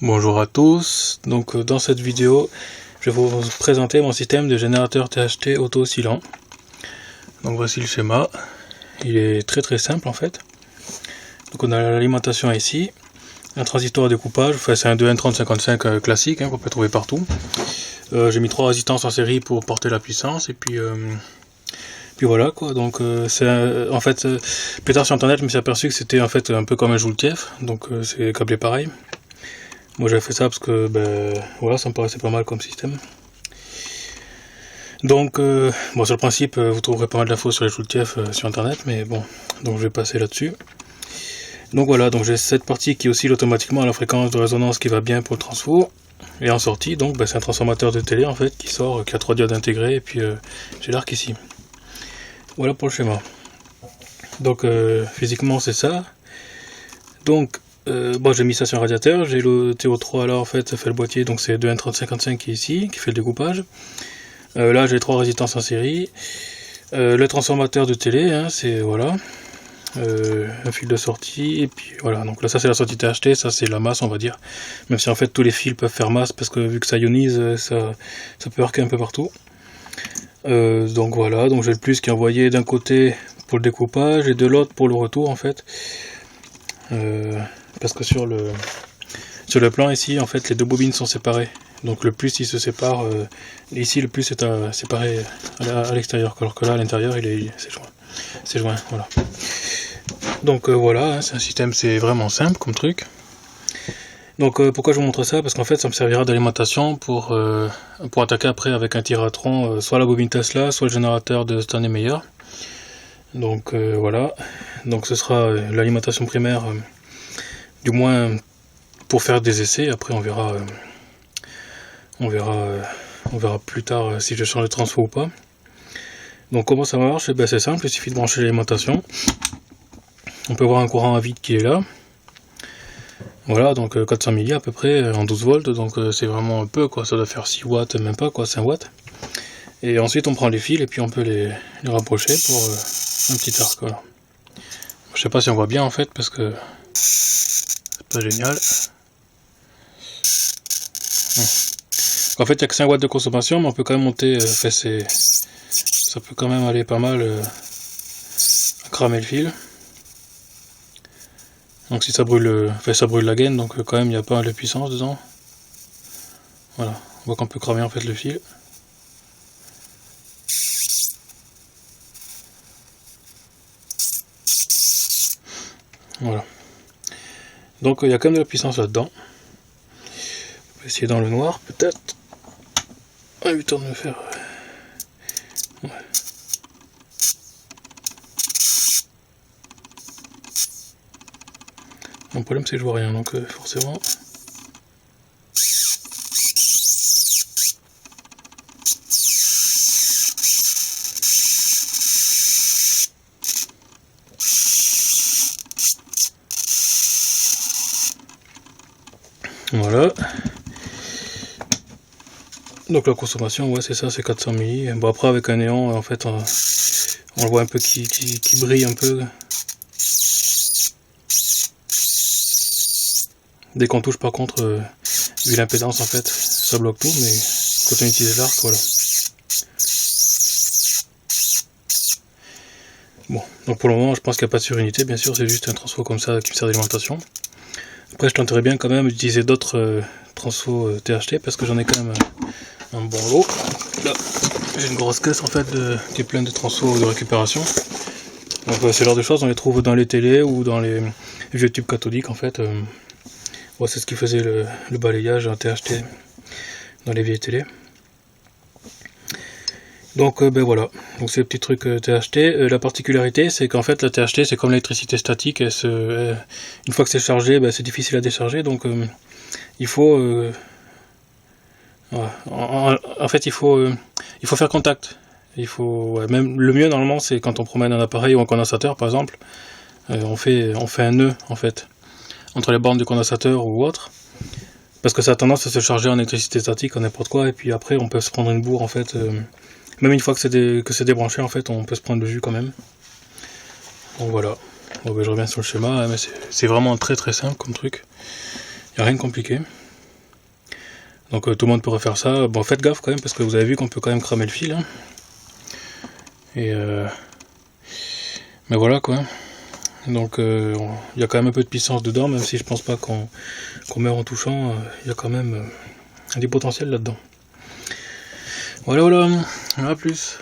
Bonjour à tous, donc dans cette vidéo je vais vous présenter mon système de générateur THT auto-oscillant. Donc voici le schéma, il est très simple en fait. Donc on a l'alimentation ici, un transistor à découpage, enfin, c'est un 2N3055 classique qu'on peut trouver partout. J'ai mis 3 résistances en série pour porter la puissance et puis voilà quoi. Donc en fait plus tard sur internet je me suis aperçu que c'était en fait un peu comme un Joule TF, donc c'est câblé pareil. Moi j'avais fait ça parce que voilà, ça me paraissait pas mal comme système. Donc bon, sur le principe vous trouverez pas mal d'infos sur les Joule TF sur internet, mais bon, donc je vais passer là-dessus. Donc voilà, donc j'ai cette partie qui oscille automatiquement à la fréquence de résonance qui va bien pour le transfo. Et en sortie, donc c'est un transformateur de télé en fait qui sort, qui a 3 diodes intégrées, et puis j'ai l'arc ici. Voilà pour le schéma. Donc physiquement c'est ça. Donc bon, j'ai mis ça sur un radiateur, j'ai le TO3 là en fait, ça fait le boîtier, donc c'est 2N3055 qui est ici, qui fait le découpage. Là j'ai 3 résistances en série. Le transformateur de télé, c'est voilà. Un fil de sortie, et puis voilà, donc là ça c'est la sortie THT, ça c'est la masse on va dire, même si en fait tous les fils peuvent faire masse parce que vu que ça ionise, ça peut arquer un peu partout. Donc voilà, donc j'ai le plus qui est envoyé d'un côté pour le découpage et de l'autre pour le retour en fait, parce que sur le plan ici en fait les deux bobines sont séparées, donc le plus il se sépare, ici le plus est séparé à l'extérieur, alors que là à l'intérieur c'est joint, voilà. Donc voilà, c'est un système, c'est vraiment simple comme truc. Donc pourquoi je vous montre ça? Parce qu'en fait ça me servira d'alimentation pour attaquer après avec un tir à tronc, soit la bobine Tesla, soit le générateur de Stanley Meyer. Donc voilà, donc ce sera l'alimentation primaire, du moins pour faire des essais. Après on verra plus tard si je change de transfo ou pas. Donc comment ça marche? C'est simple, il suffit de brancher l'alimentation. On peut voir un courant à vide qui est là. Voilà, donc 400 mA à peu près en 12 volts, donc c'est vraiment un peu quoi, ça doit faire 6 watts, même pas quoi, 5 watts. Et ensuite on prend les fils et puis on peut les rapprocher pour un petit arc, voilà. Je sais pas si on voit bien en fait parce que c'est pas génial. En fait il n'y a que 5 watts de consommation, mais on peut quand même monter, ça peut quand même aller pas mal à cramer le fil. Donc si ça brûle, ça brûle la gaine, donc quand même il n'y a pas mal de puissance dedans. Voilà, on voit qu'on peut cramer en fait le fil. Voilà. Donc il y a quand même de la puissance là-dedans. On va essayer dans le noir peut-être. Ah, 8 ans de me faire. Ouais. Mon problème c'est que je vois rien, donc forcément. Voilà. Donc la consommation, ouais c'est ça, c'est 400 mA. Bon après avec un néon, en fait on le voit un peu qui brille un peu. Dès qu'on touche par contre, vu l'impédance en fait, ça bloque tout, mais quand on utilise l'arc, voilà. Bon, donc pour le moment je pense qu'il n'y a pas de surinité, bien sûr c'est juste un transfo comme ça qui me sert d'alimentation. Après je tenterai bien quand même d'utiliser d'autres transfos THT parce que j'en ai quand même un bon lot. Là j'ai une grosse caisse en fait qui est pleine de transfos de récupération. Donc c'est le genre de choses on les trouve dans les télés ou dans les vieux tubes cathodiques en fait. Bon, c'est ce qui faisait le balayage en THT dans les vieilles télés. Donc voilà, donc c'est le petit truc THT. La particularité c'est qu'en fait la THT c'est comme l'électricité statique, une fois que c'est chargé, c'est difficile à décharger, donc il faut en fait il faut faire contact. Il faut même le mieux normalement c'est quand on promène un appareil ou un condensateur par exemple, on fait un nœud en fait entre les bornes du condensateur ou autre, parce que ça a tendance à se charger en électricité statique, en n'importe quoi, et puis après on peut se prendre une bourre en fait, même une fois que c'est débranché en fait, on peut se prendre le jus quand même. Donc voilà, bon, je reviens sur le schéma, mais c'est vraiment très simple comme truc, il n'y a rien de compliqué. Donc tout le monde pourrait faire ça. Bon, faites gaffe quand même, parce que vous avez vu qu'on peut quand même cramer le fil. Hein. Et mais voilà quoi. Donc il y a quand même un peu de puissance dedans, même si je pense pas qu'on meurt en touchant. Il y a quand même du potentiel là-dedans. Voilà, à plus.